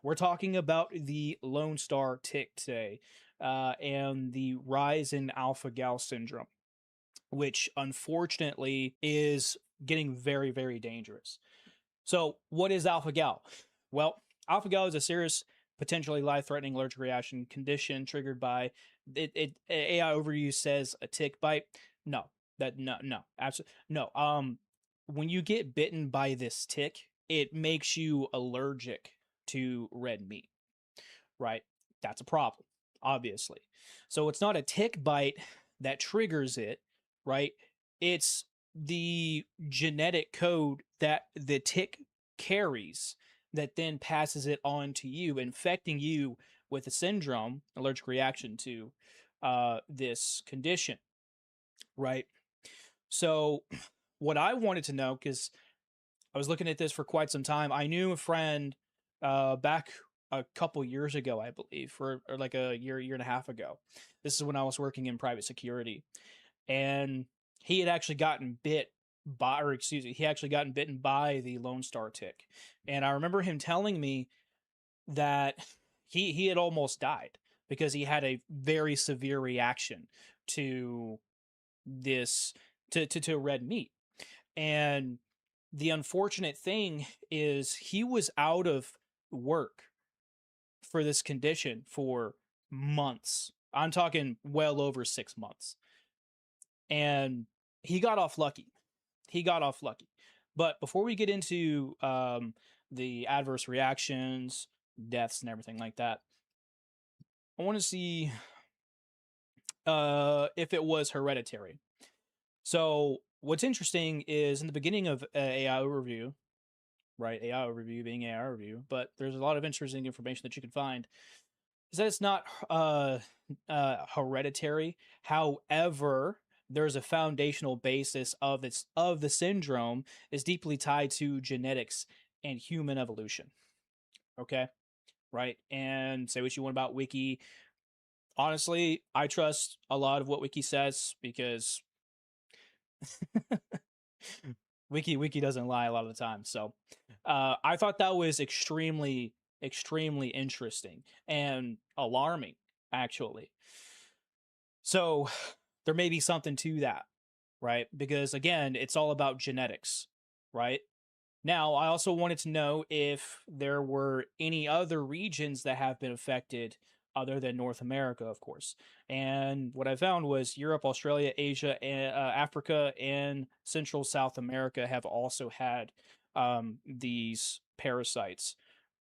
We're talking about the Lone Star tick today, and the rise in alpha gal syndrome, which unfortunately is getting very, very dangerous. So, what is alpha gal? Well, alpha gal is a serious, potentially life-threatening allergic reaction condition triggered by AI overview says a tick bite. No, no, absolutely no. When you get bitten by this tick, it makes you allergic to red meat, right? That's a problem, obviously. So it's not a tick bite that triggers it, right? It's the genetic code that the tick carries that then passes it on to you, infecting you with a syndrome, allergic reaction to this condition, right? So, what I wanted to know, because I was looking at this for quite some time. I knew a friend back a couple years ago, I believe, or like a year and a half ago. This is when I was working in private security, and he had actually gotten bit by, or excuse me, he actually gotten bitten by the Lone Star tick. And I remember him telling me that he had almost died because he had a very severe reaction to this to red meat. And the unfortunate thing is he was out of work for this condition for months. I'm talking well over 6 months. And he got off lucky. He got off lucky. But before we get into the adverse reactions, deaths, and everything like that, I want to see if it was hereditary. So, what's interesting is in the beginning of AI overview, right? AI overview being AI overview, but there's a lot of interesting information that you can find. Is that it's not hereditary. However, there's a foundational basis of the syndrome is deeply tied to genetics and human evolution. Okay, right? And say what you want about Wiki. Honestly, I trust a lot of what Wiki says because Wiki doesn't lie a lot of the time. So I thought that was extremely interesting and alarming, actually. So there may be something to that, right? Because again, it's all about genetics, right? Now, I also wanted to know if there were any other regions that have been affected other than North America, of course. And what I found was Europe, Australia, Asia, Africa, and Central South America have also had these parasites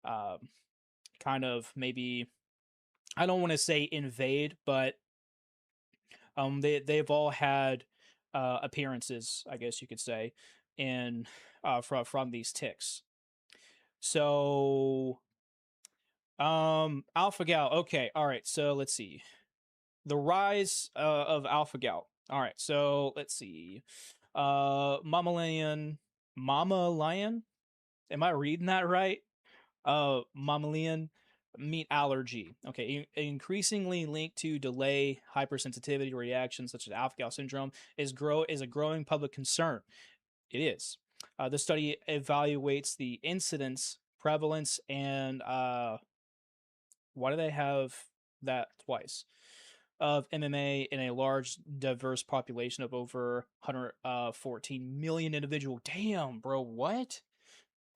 kind of maybe, I don't want to say invade, but they've all had appearances, I guess you could say, in from these ticks. So, alpha gal. Okay, all right. So let's see the rise of alpha gal. All right. So let's see. Mammalian, mama lion. Am I reading that right? Mammalian meat allergy. Okay, increasingly linked to delay hypersensitivity reactions such as alpha gal syndrome is a growing public concern. It is. The study evaluates the incidence, prevalence, and why do they have that twice? Of MMA in a large, diverse population of over 114 million individual. Damn, bro, what?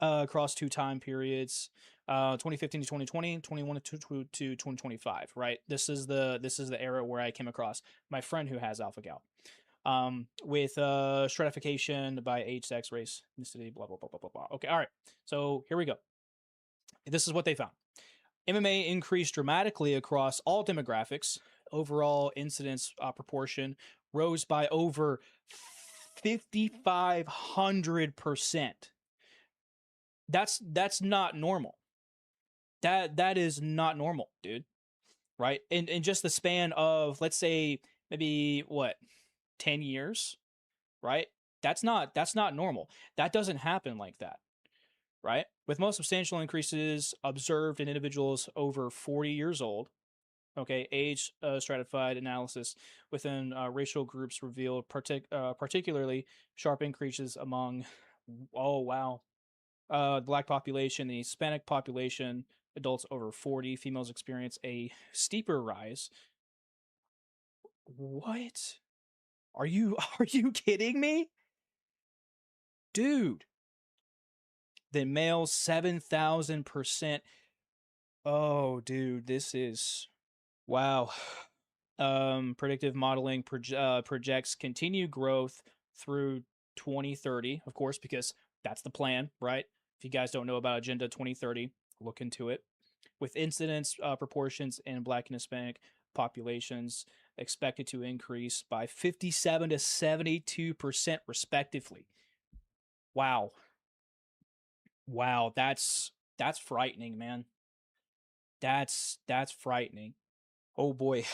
Across two time periods, 2015 to 2020, 21 to 2025. Right. This is the era where I came across my friend who has alpha gal. With stratification by age, sex, race, ethnicity, blah blah blah blah blah blah. Okay, all right. So here we go. This is what they found. MMA increased dramatically across all demographics. Overall incidence proportion rose by over 5,500%. That's not normal. That is not normal, dude. Right? In just the span of, let's say, maybe what, 10 years, right? That's not normal. That doesn't happen like that, right? With most substantial increases observed in individuals over 40 years old. Okay, age stratified analysis within racial groups revealed particularly sharp increases among, oh wow, the black population, the Hispanic population, adults over 40, females experience a steeper rise. What? Are you are you kidding me? Dude, then males 7,000%. Oh, dude, this is wow. Predictive modeling projects continued growth through 2030, of course, because that's the plan, right? If you guys don't know about Agenda 2030, look into it. With incidence proportions in Black and Hispanic populations expected to increase by 57 to 72% respectively. Wow. Wow, that's frightening, man. That's frightening. Oh boy.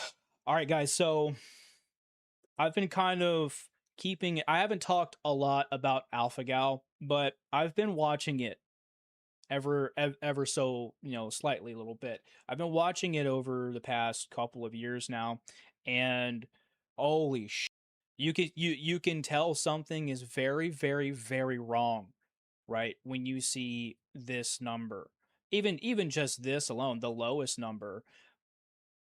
All right, guys. So I've been kind of keeping. I haven't talked a lot about AlphaGal, but I've been watching it ever so slightly a little bit. I've been watching it over the past couple of years now, and holy sh! You can tell something is very wrong, right? When you see this number, even just this alone, the lowest number,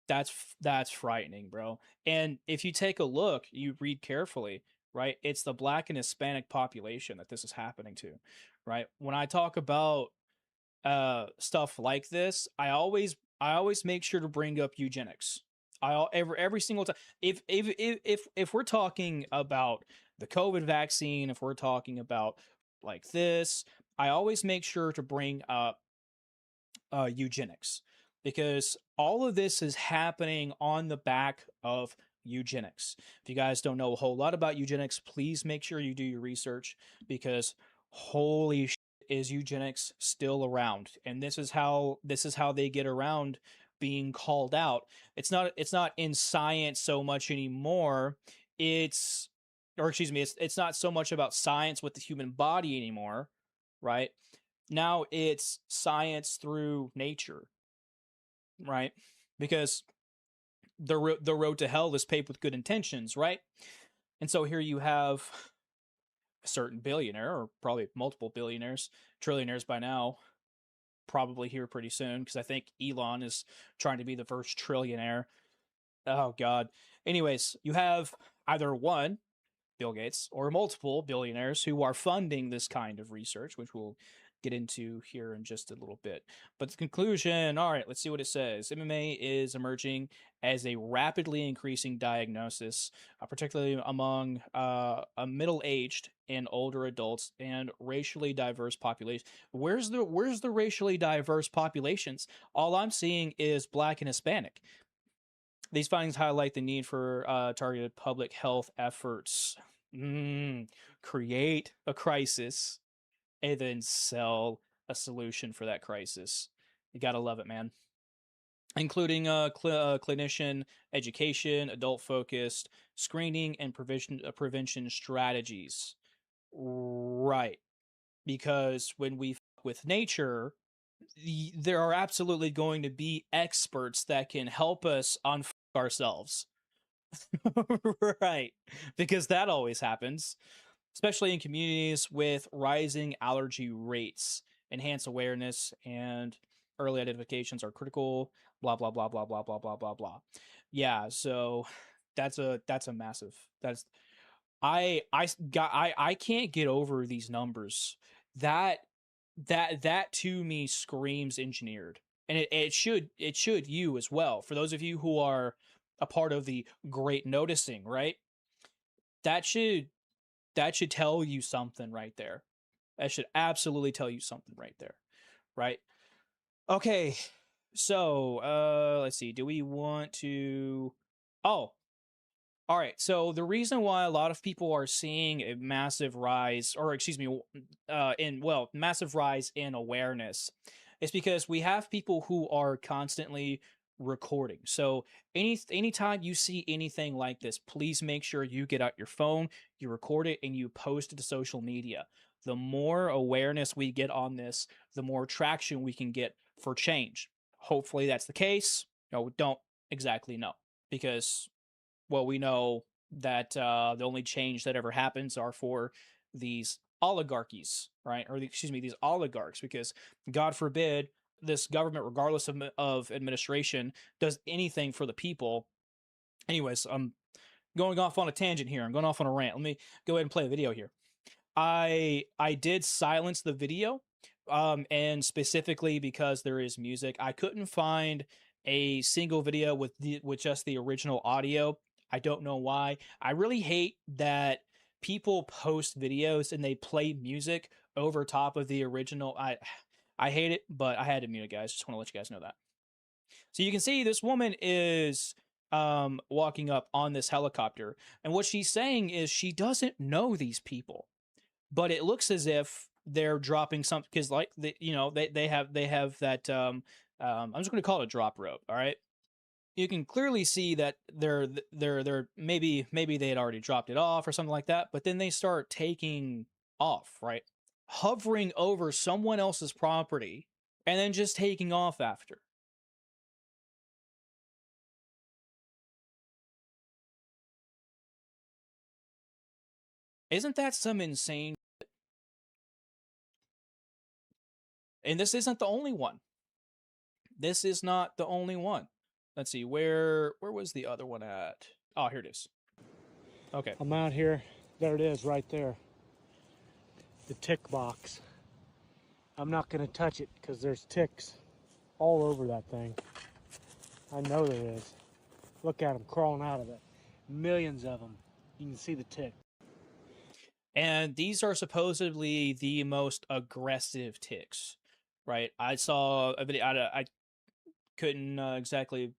that's frightening, bro. And if you take a look, you read carefully, right? It's the Black and Hispanic population that this is happening to, right? When I talk about stuff like this, I always make sure to bring up eugenics. Every single time. If we're talking about the COVID vaccine, if we're talking about like this, I always make sure to bring up eugenics, because all of this is happening on the back of eugenics. If you guys don't know a whole lot about eugenics, please make sure you do your research, because holy shit, is eugenics still around? And this is how they get around being called out. It's not in science so much anymore. It's or excuse me, it's not so much about science with the human body anymore, right? Now it's science through nature, right? Because the road to hell is paved with good intentions, right? And so here you have a certain billionaire, or probably multiple billionaires, trillionaires by now, probably here pretty soon, because I think Elon is trying to be the first trillionaire. Oh God. Anyways, you have either one, Bill Gates, or multiple billionaires who are funding this kind of research, which we'll get into here in just a little bit. But the conclusion, all right, let's see what it says. MMA is emerging as a rapidly increasing diagnosis, particularly among middle-aged and older adults and racially diverse populations. Where's the racially diverse populations? All I'm seeing is Black and Hispanic. These findings highlight the need for targeted public health efforts. Create a crisis and then sell a solution for that crisis. You gotta love it, man. Including clinician education, adult focused screening, and prevention strategies. Right, because when we with nature, there are absolutely going to be experts that can help us on ourselves. Right, because that always happens, especially in communities with rising allergy rates. Enhanced awareness and early identifications are critical. Blah blah blah blah blah blah blah blah blah. Yeah, so that's a massive. That's I can't get over these numbers. That that to me screams engineered, and it should you as well. For those of you who are a part of the great noticing, right? That should that should tell you something right there. That should absolutely tell you something right there, right? Okay, so let's see. Do we want to? Oh, all right. So the reason why a lot of people are seeing a massive rise, or excuse me, massive rise in awareness, is because we have people who are constantly recording. So anytime you see anything like this, please make sure you get out your phone, you record it, and you post it to social media. The more awareness we get on this, the more traction we can get for change. Hopefully that's the case. No, we don't exactly know, because well, we know that the only change that ever happens are for these oligarchies, right? Or excuse me, these oligarchs, because God forbid this government, regardless of administration, does anything for the people. Anyways, I'm going off on a tangent here. I'm going off on a rant. Let me go ahead and play a video here. I did silence the video, and specifically because there is music, I couldn't find a single video with just the original audio. I don't know why. I really hate that people post videos and they play music over top of the original. I hate it, but I had to mute it, guys. Just want to let you guys know that. So you can see this woman is walking up on this helicopter, and what she's saying is she doesn't know these people, but it looks as if they're dropping something, because like they have that I'm just going to call it a drop rope. All right, you can clearly see that they're maybe they had already dropped it off or something like that, but then they start taking off, right, hovering over someone else's property and then just taking off after. Isn't that some insane? And this isn't the only one. This is not the only one. Let's see, where was the other one at? Oh, here it is. Okay. I'm out here. There it is, right there. The tick box. I'm not going to touch it because there's ticks all over that thing. I know there is. Look at them crawling out of it. Millions of them. You can see the tick. And these are supposedly the most aggressive ticks, right? I saw a video. I couldn't exactly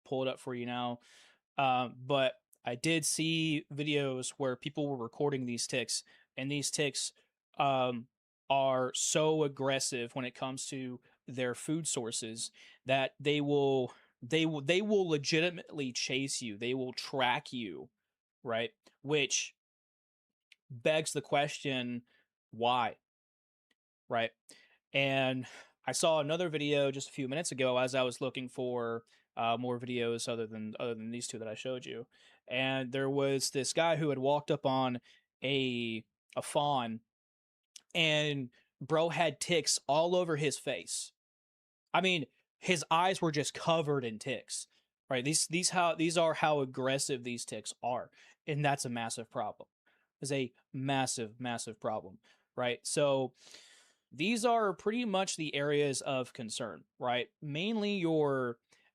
pull it up for you now, but I did see videos where people were recording these ticks, and these ticks are so aggressive when it comes to their food sources that they will legitimately chase you. They will track you, right? Which begs the question, why, right? And I saw another video just a few minutes ago as I was looking for more videos other than these two that I showed you, and there was this guy who had walked up on a fawn, and bro had ticks all over his face. I mean, his eyes were just covered in ticks. Right? These are how aggressive these ticks are, and that's a massive problem. Is a massive, massive problem. Right? So these are pretty much the areas of concern. Right? Mainly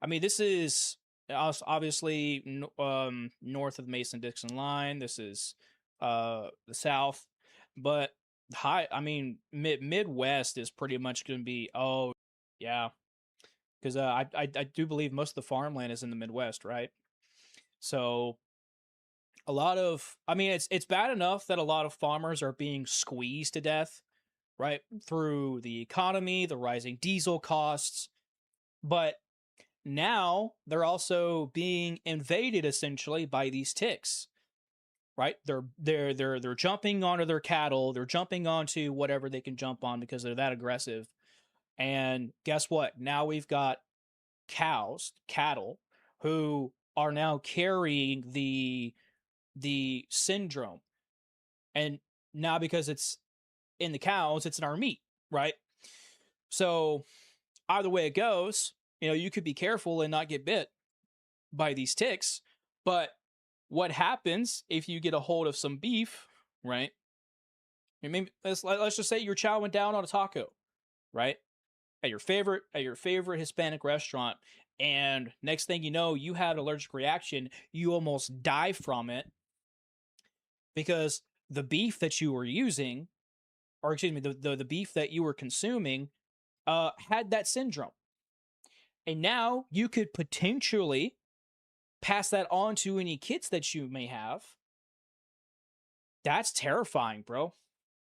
I mean, this is obviously north of Mason-Dixon line. This is the south, but I mean, Midwest is pretty much going to be. Oh, yeah, because I do believe most of the farmland is in the Midwest, right? So a lot of, I mean, it's bad enough that a lot of farmers are being squeezed to death, right, through the economy, the rising diesel costs, but now they're also being invaded essentially by these ticks, right? They're jumping onto their cattle, they're jumping onto whatever they can jump on because they're that aggressive. And guess what? Now we've got cattle, who are now carrying the syndrome. And now because it's in the cows, it's in our meat, right? So either way it goes, you could be careful and not get bit by these ticks. But what happens if you get a hold of some beef, right? I mean, let's just say you're chowing down on a taco, right? At your favorite Hispanic restaurant, and next thing you know, you had an allergic reaction. You almost die from it because the beef that you were using, or excuse me, the beef that you were consuming, had that syndrome, and now you could potentially pass that on to any kids that you may have. That's terrifying, bro.